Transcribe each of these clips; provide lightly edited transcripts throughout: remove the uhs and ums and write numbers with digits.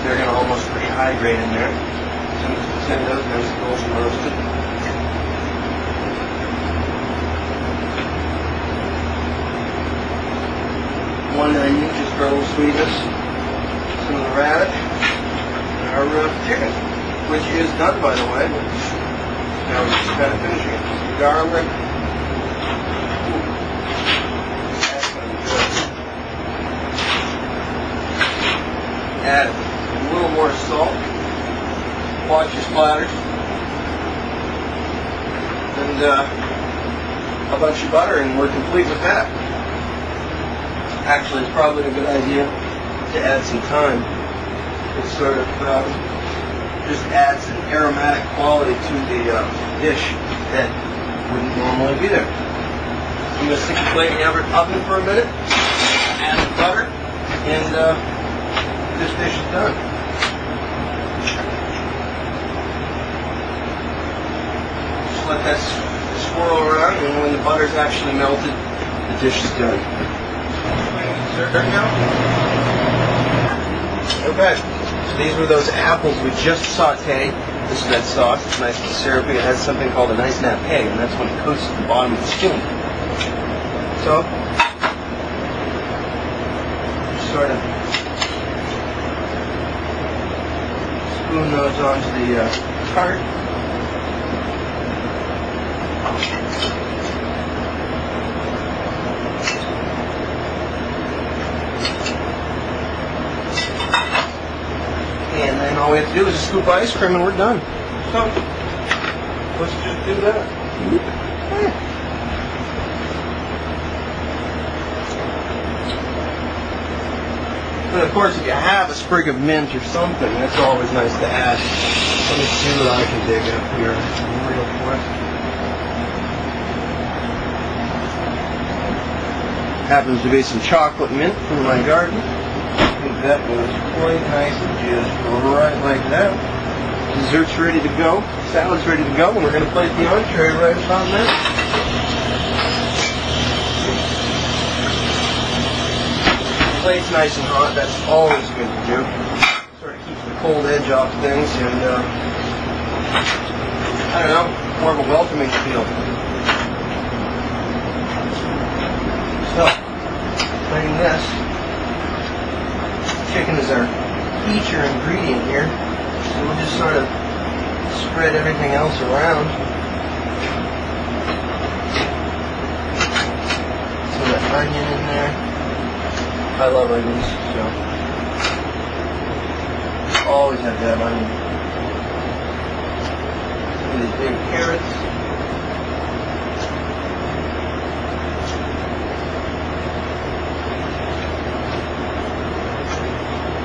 they're going to almost rehydrate in there. So I'm just send those nice golden roasted. One onion just for a little sweetness. Some of the radish. And our chicken, which is done, by the way. Now we're just kind of finishing it. Some garlic. Add a little more salt. Watch your splatters. And a bunch of butter, and we're complete with that. Actually, it's probably a good idea to add some thyme. It sort of just adds an aromatic quality to the dish that wouldn't normally be there. I'm going to stick the plate in the oven for a minute, add the butter, and this dish is done. Just let that swirl around, and when the butter's actually melted, the dish is done. Now. Okay, so these were those apples we just sauteed. This is that sauce. It's nice and syrupy. It has something called a nice nappe, and that's what coats the bottom of the skillet. So, sort of spoon those onto the cart. And then all we have to do is a scoop of ice cream and we're done. So, let's just do that. And of course, if you have a sprig of mint or something, that's always nice to add. Let me see what I can dig up here real quick. Happens to be some chocolate mint from my garden. That was quite nice and just right like that. Dessert's ready to go. Salad's ready to go, and we're going to place the entree right on that. Plate's nice and hot. That's always good to do. Sort of keeps the cold edge off things, and I don't know, more of a welcoming feel. So, plating this. Chicken is our feature ingredient here, so we'll just sort of spread everything else around. Some of that onion in there. I love onions, so always have to have onion. Some of these big carrots.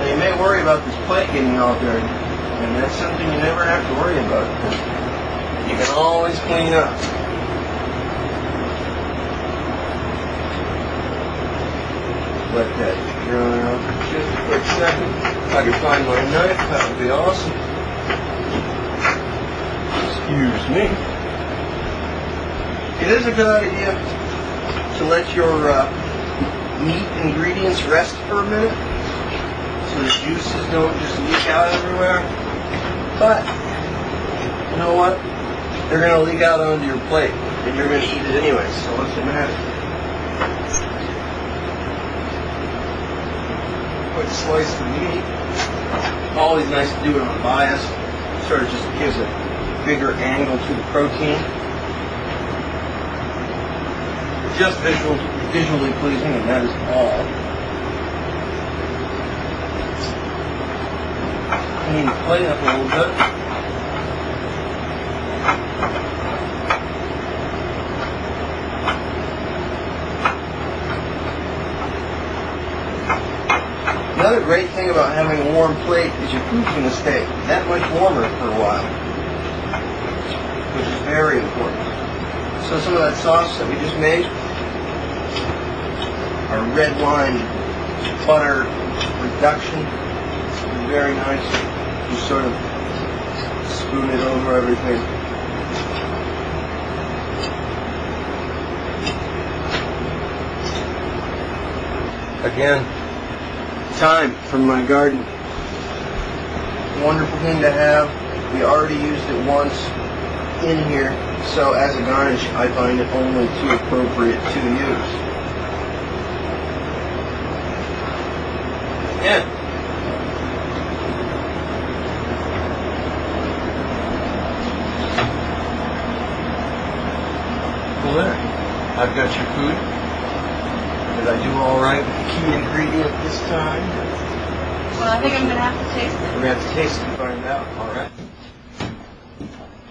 You may worry about this plate getting all dirty, and that's something you never have to worry about. You can always clean up. Let that dry out for just a quick second. If I could find my knife, that would be awesome. Excuse me. It is a good idea to let your meat ingredients rest for a minute, so the juices don't just leak out everywhere. But, you know what? They're going to leak out onto your plate, and you're going to eat it anyway, so what's the matter? Quick slice of meat. Always nice to do it on bias. Sort of just gives a bigger angle to the protein. Just visually pleasing, and that is all. Clean the plate up a little bit. Another great thing about having a warm plate is your food's going to stay that much warmer for a while, which is very important. So some of that sauce that we just made, our red wine butter reduction, very nice. Just sort of spoon it over everything. Again, thyme from my garden. wonderful thing to have. We already used it once in here, so as a garnish, I find it only too appropriate to use. Yeah. Well, there. I've got your food. Did I do all right with the key ingredient this time? Well, I think I'm going to have to taste it. We're going to have to taste it and find out. All right.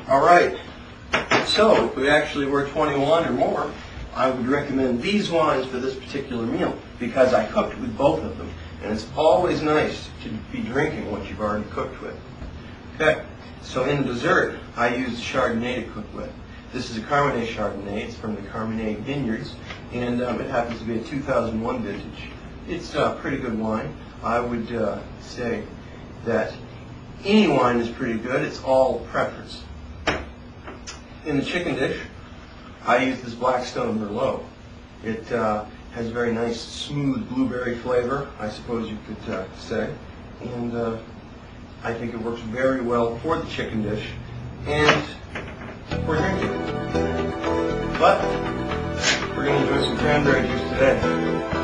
All right. So, if we actually were 21 or more, I would recommend these wines for this particular meal because I cooked with both of them. And it's always nice to be drinking what you've already cooked with. Okay. So in the dessert, I used Chardonnay to cook with. This is a Carmenet Chardonnay. It's from the Carmenet Vineyards, and it happens to be a 2001 vintage. It's a pretty good wine. I would say that any wine is pretty good. It's all preference. In the chicken dish, I use this Blackstone Merlot. It has a very nice, smooth blueberry flavor, I suppose you could say, and I think it works very well for the chicken dish and for drinking. But we're going to enjoy some cranberry juice today.